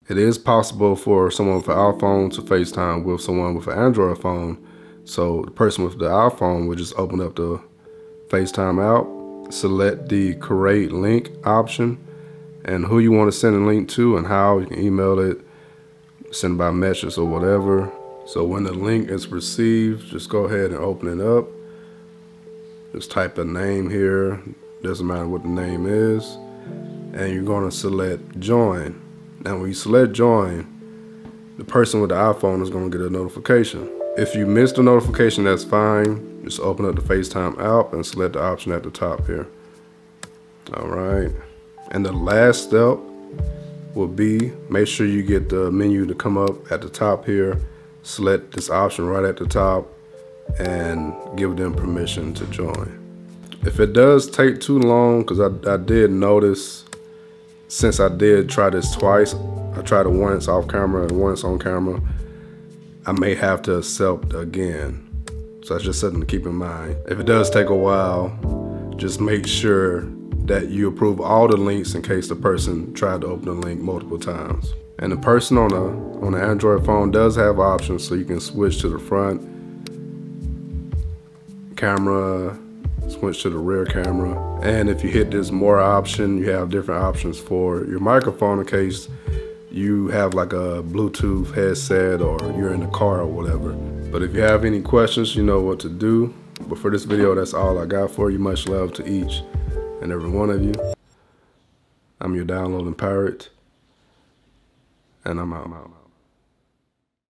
It is possible for someone with an iPhone to FaceTime with someone with an Android phone. So the person with the iPhone would just open up the FaceTime app, select the create link option, and who you want to send a link to and how. You can email it, send it by message or whatever. So when the link is received, just go ahead and open it up. Just type a name here, doesn't matter what the name is, and you're going to select join. Now when you select join, the person with the iPhone is going to get a notification. If you miss the notification, that's fine. Just open up the FaceTime app and select the option at the top here. All right. And the last step will be, make sure you get the menu to come up at the top here. Select this option right at the top and give them permission to join. If it does take too long, because I did notice, since I did try this twice, I tried it once off camera and once on camera, I may have to accept again. So that's just something to keep in mind. If it does take a while, just make sure that you approve all the links in case the person tried to open the link multiple times. And the person on an Android phone does have options, so you can switch to the front camera, switch to the rear camera. And if you hit this more option, you have different options for your microphone in case you have like a Bluetooth headset or you're in the car or whatever. But if you have any questions, you know what to do. But for this video, that's all I got for you. Much love to each and every one of you. I'm your downloading pirate, and I'm out.